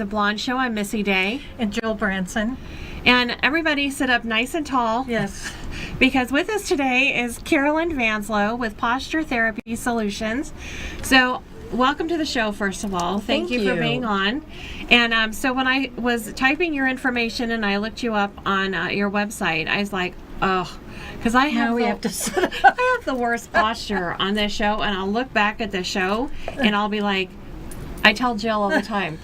The Blonde Show. I'm Missy Day. And Jill Branson. And everybody sit up nice and tall. Yes. Because with us today is Carolyn Vanslow with Posture Therapy Solutions. So welcome to the show, first of all. Thank you for being on. And so when I was typing your information and I looked you up on your website, I was like, oh, because I have I have the worst posture on this show, and I'll look back at the show and I'll be like, I tell Jill all the time,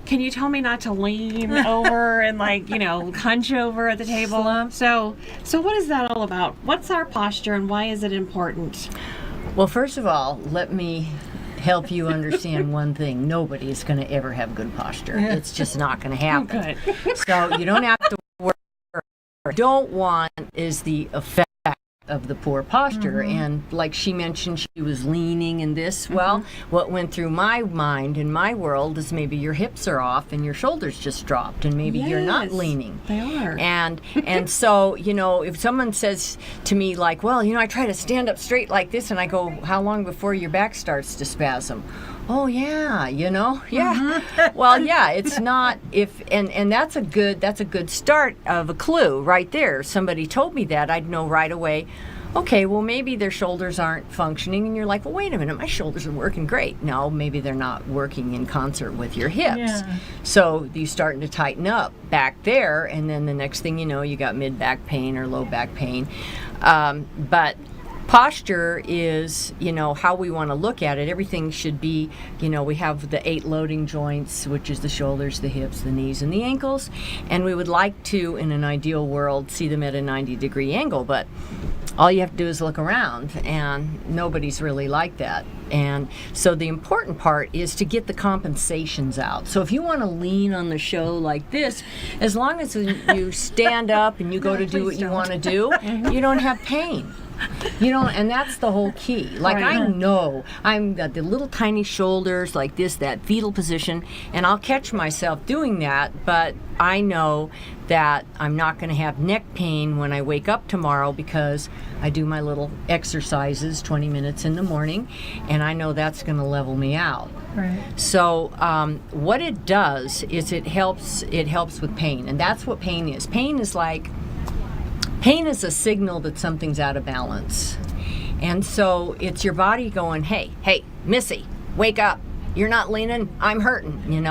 can you tell me not to lean over and hunch over at the table? Slump. So what is that all about? What's our posture and why is it important? Well, first of all, let me help you understand one thing. Nobody is going to ever have good posture. It's just not going to happen. Oh, good. So you don't have to worry. What you don't want is the effect of the poor posture. And like she mentioned, she was leaning in this. Well, what went through my mind in my world is maybe your hips are off and your shoulders just dropped, and maybe you're not Yes, leaning. They are. And so, if someone says to me like, well, I try to stand up straight like this, and I go, how long before your back starts to spasm? Oh yeah, yeah. Well, yeah, it's not and that's a good start of a clue right there. Somebody told me that, I'd know right away. Okay, well, maybe their shoulders aren't functioning, and you're like, well, wait a minute, my shoulders are working great. No, maybe they're not working in concert with your hips. Yeah. So you're starting to tighten up back there, and then the next thing you know, you got mid-back pain or low back pain. But posture is, how we want to look at it. Everything should be, we have the 8 loading joints, which is the shoulders, the hips, the knees, and the ankles. And we would like to, in an ideal world, see them at a 90-degree angle. But all you have to do is look around, and nobody's really like that. And so the important part is to get the compensations out. So if you want to lean on the show like this, as long as you stand up and you go to do what you want to do, you don't have pain. And that's the whole key. Like, Right. I know I'm got the little tiny shoulders like this, that fetal position, and I'll catch myself doing that, but I know that I'm not going to have neck pain when I wake up tomorrow because I do my little exercises 20 minutes in the morning, and I know that's going to level me out. Right. So what it does is it helps with pain, and that's what pain is. Pain is a signal that something's out of balance. And so it's your body going, hey, Missy, wake up. You're not leaning, I'm hurting,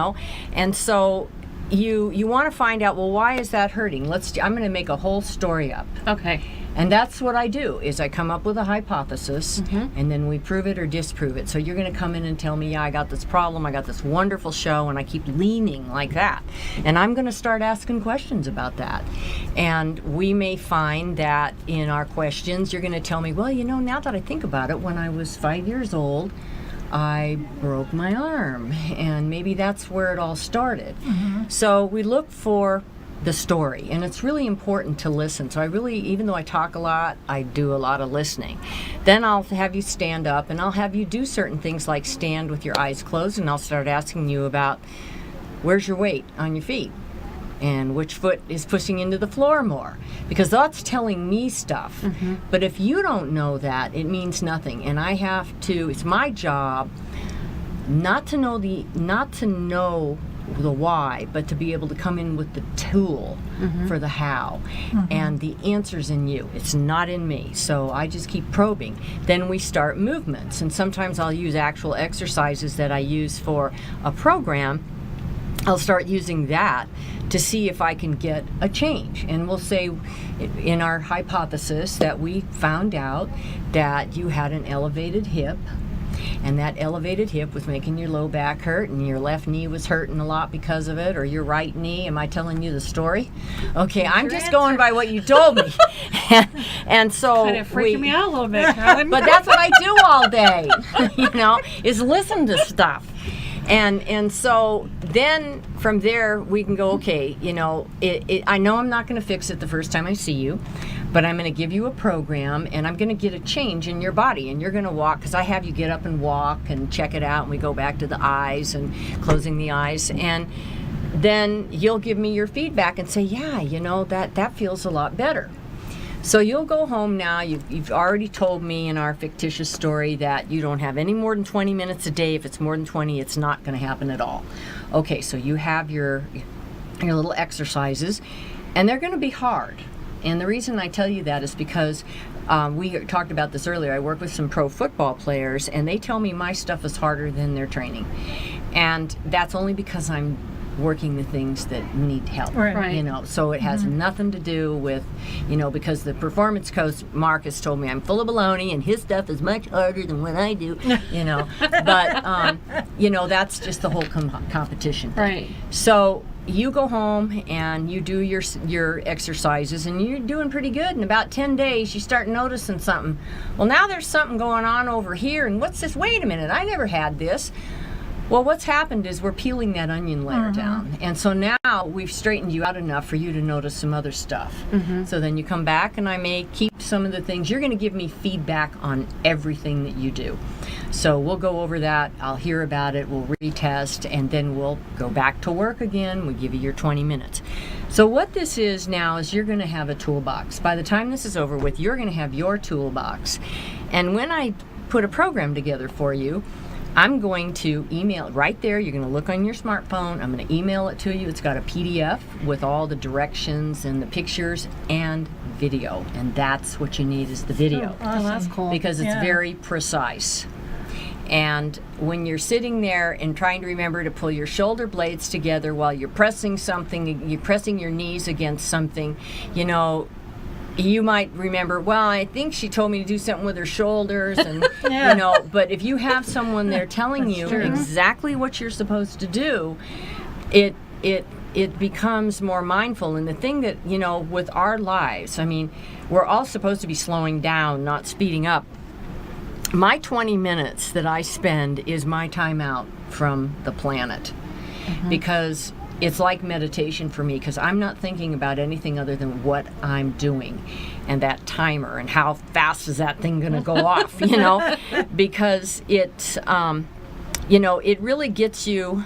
And so you want to find out, well, why is that hurting? I'm going to make a whole story up. Okay. And that's what I do, is I come up with a hypothesis, and then we prove it or disprove it. So you're going to come in and tell me, yeah, I got this problem, I got this wonderful show, and I keep leaning like that. And I'm going to start asking questions about that. And we may find that in our questions, you're going to tell me, well, now that I think about it, when I was 5 years old, I broke my arm, and maybe that's where it all started. So we look for the story, and it's really important to listen. So even though I talk a lot, I do a lot of listening. Then I'll have you stand up, and I'll have you do certain things like stand with your eyes closed, and I'll start asking you about where's your weight on your feet and which foot is pushing into the floor more, because that's telling me stuff. But if you don't know that, it means nothing. And it's my job not to know the why, but to be able to come in with the tool for the how. And the answer's in you. It's not in me. So I just keep probing. Then we start movements. And sometimes I'll use actual exercises that I use for a program. I'll start using that to see if I can get a change. And we'll say in our hypothesis that we found out that you had an elevated hip, and that elevated hip was making your low back hurt, and your left knee was hurting a lot because of it, or your right knee. Am I telling you the story? Okay, I'm just going by what you told me. and so Kind of freaking me out a little bit, Carolyn. but that's what I do all day, is listen to stuff. And so then from there we can go, okay, I know I'm not going to fix it the first time I see you, but I'm going to give you a program, and I'm going to get a change in your body, and you're going to walk, because I have you get up and walk and check it out, and we go back to the eyes and closing the eyes, and then you'll give me your feedback and say, yeah, that feels a lot better. So you'll go home now. You've already told me in our fictitious story that you don't have any more than 20 minutes a day. If it's more than 20, it's not going to happen at all. Okay, so you have your little exercises, and they're going to be hard. And the reason I tell you that is because we talked about this earlier. I work with some pro football players, and they tell me my stuff is harder than their training. And that's only because I'm working the things that need help. Right. You know, so it has nothing to do with, you know, because the performance coach Marcus told me I'm full of baloney and his stuff is much harder than what I do. You know, but you know, that's just the whole competition thing. Right. So you go home and you do your exercises, and you're doing pretty good. In about 10 days, you start noticing something. Well, now there's something going on over here, and what's this? Wait a minute, I never had this. Well, what's happened is we're peeling that onion layer down. And so now we've straightened you out enough for you to notice some other stuff. So then you come back, and I may keep some of the things. You're going to give me feedback on everything that you do. So we'll go over that. I'll hear about it. We'll retest, and then we'll go back to work again. We give you your 20 minutes. So what this is now is you're going to have a toolbox. By the time this is over with, you're going to have your toolbox. And when I put a program together for you, I'm going to email it right there. You're going to look on your smartphone. I'm going to email it to you. It's got a PDF with all the directions and the pictures and video. And that's what you need, is the video. Oh, awesome. That's cool. Because it's very precise. And when you're sitting there and trying to remember to pull your shoulder blades together while you're pressing something, you're pressing your knees against something, you know, you might remember, well, I think she told me to do something with her shoulders, and you know, but if you have someone there telling you exactly what you're supposed to do, it becomes more mindful. And the thing that, you know, with our lives, I mean, we're all supposed to be slowing down, not speeding up. My 20 minutes that I spend is my time out from the planet, because it's like meditation for me, because I'm not thinking about anything other than what I'm doing and that timer and how fast is that thing going to go off, you know, because it, you know, it really gets you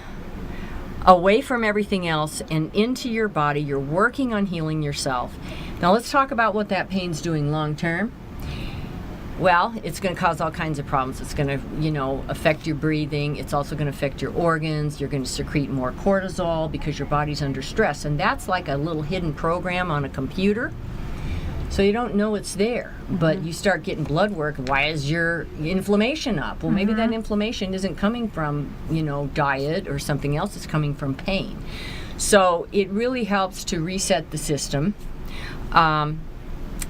away from everything else and into your body. You're working on healing yourself. Now let's talk about what that pain's doing long term. Well, it's going to cause all kinds of problems. It's going to, you know, affect your breathing. It's also going to affect your organs. You're going to secrete more cortisol because your body's under stress. And that's like a little hidden program on a computer. So you don't know it's there, but you start getting blood work. Why is your inflammation up? Well, maybe that inflammation isn't coming from, you know, diet or something else. It's coming from pain. So it really helps to reset the system.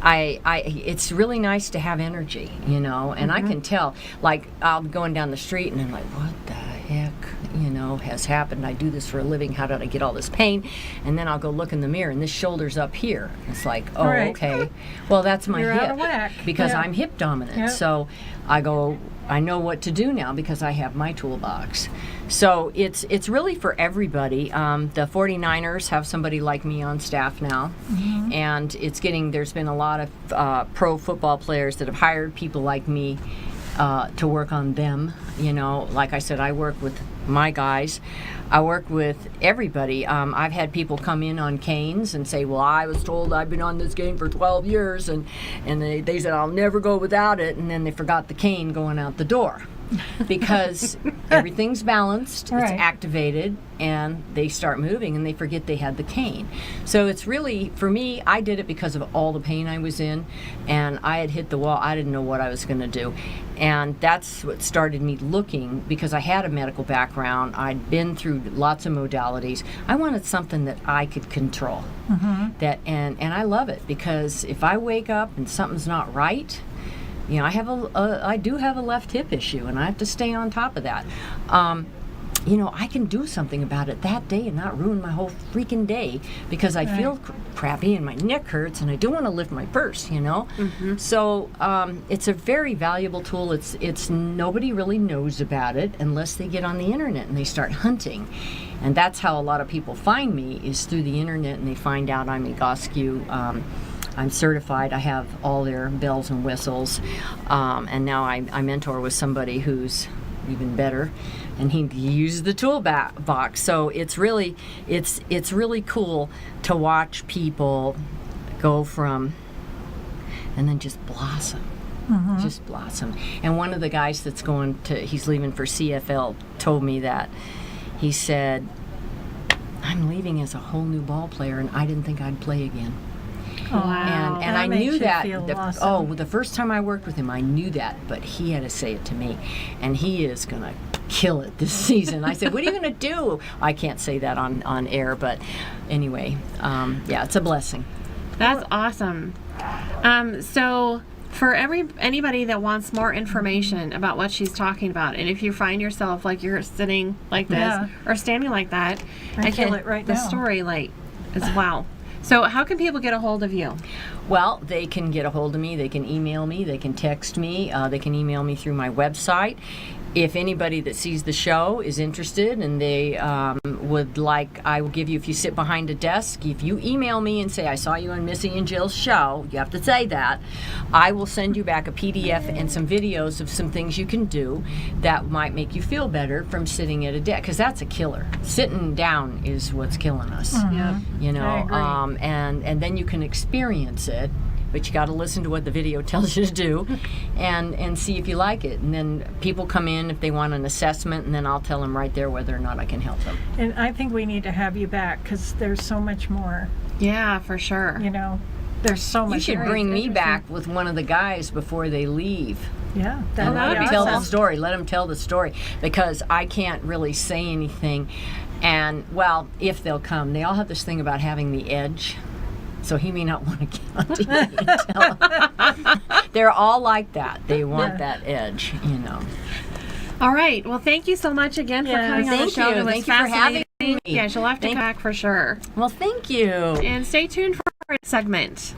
It's really nice to have energy, you know, and I can tell, like, I'll be going down the street and I'm like, what the heck, you know, has happened? I do this for a living. How did I get all this pain? And then I'll go look in the mirror and this shoulder's up here. It's like, oh, okay. Well, that's my You're hip, out of whack. because I'm hip dominant. So I go, I know what to do now because I have my toolbox. So it's really for everybody. The 49ers have somebody like me on staff now, and there's been a lot of pro football players that have hired people like me to work on them. You know, like I said, I work with my guys. I work with everybody. I've had people come in on canes and say, well, I was told I've been on this cane for 12 years, and they said I'll never go without it, and then they forgot the cane going out the door. Because everything's balanced, it's activated, and they start moving and they forget they had the cane. So it's really, for me, I did it because of all the pain I was in, and I had hit the wall. I didn't know what I was going to do. And that's what started me looking, because I had a medical background. I'd been through lots of modalities. I wanted something that I could control. And I love it, because if I wake up and something's not right, you know, I do have a left hip issue, and I have to stay on top of that. You know, I can do something about it that day and not ruin my whole freaking day, because I feel crappy and my neck hurts and I don't want to lift my purse, you know. So it's a very valuable tool. It's nobody really knows about it unless they get on the internet and they start hunting. And that's how a lot of people find me, is through the internet, and they find out I'm Egoscue. I'm certified. I have all their bells and whistles, and now I mentor with somebody who's even better, and he uses the toolbox. So it's really cool to watch people go from, and then just blossom. Just blossom. And one of the guys that's he's leaving for CFL, told me that. He said, I'm leaving as a whole new ball player, and I didn't think I'd play again. Wow. And That I makes knew you that. feel awesome. The first time I worked with him, I knew that, but he had to say it to me, and he is gonna kill it this season. I said, "What are you gonna do?" I can't say that on air, but anyway, yeah, it's a blessing. That's awesome. So for anybody that wants more information about what she's talking about, and if you find yourself like you're sitting like this Yeah. or standing like that, I feel it right the now. story light as well. So how can people get a hold of you? Well, they can get a hold of me. They can email me. They can text me. They can email me through my website. If anybody that sees the show is interested and they would like, I will give you, if you sit behind a desk, if you email me and say, I saw you on Missy and Jill's show, you have to say that, I will send you back a PDF and some videos of some things you can do that might make you feel better from sitting at a desk, because that's a killer. Sitting down is what's killing us. Yeah. You know, I agree. and then you can experience it, but you got to listen to what the video tells you to do, and see if you like it. And then people come in if they want an assessment, and then I'll tell them right there whether or not I can help them. And I think we need to have you back because there's so much more, Yeah, for sure. you know. There's so much You should more. bring me back with one of the guys before they leave. Yeah, And that would let be them tell the awesome. story. Let them tell the story, because I can't really say anything. And well, if they'll come, they all have this thing about having the edge. So he may not want to get on TV and tell. They're all like that. They want Yeah. that edge, you know. All right. Well, thank you so much again for Yeah, coming on the thank show. you. It was Thank you for having fascinating. me. Yeah, she'll have to come back for sure. Well, thank you. And stay tuned for our segment.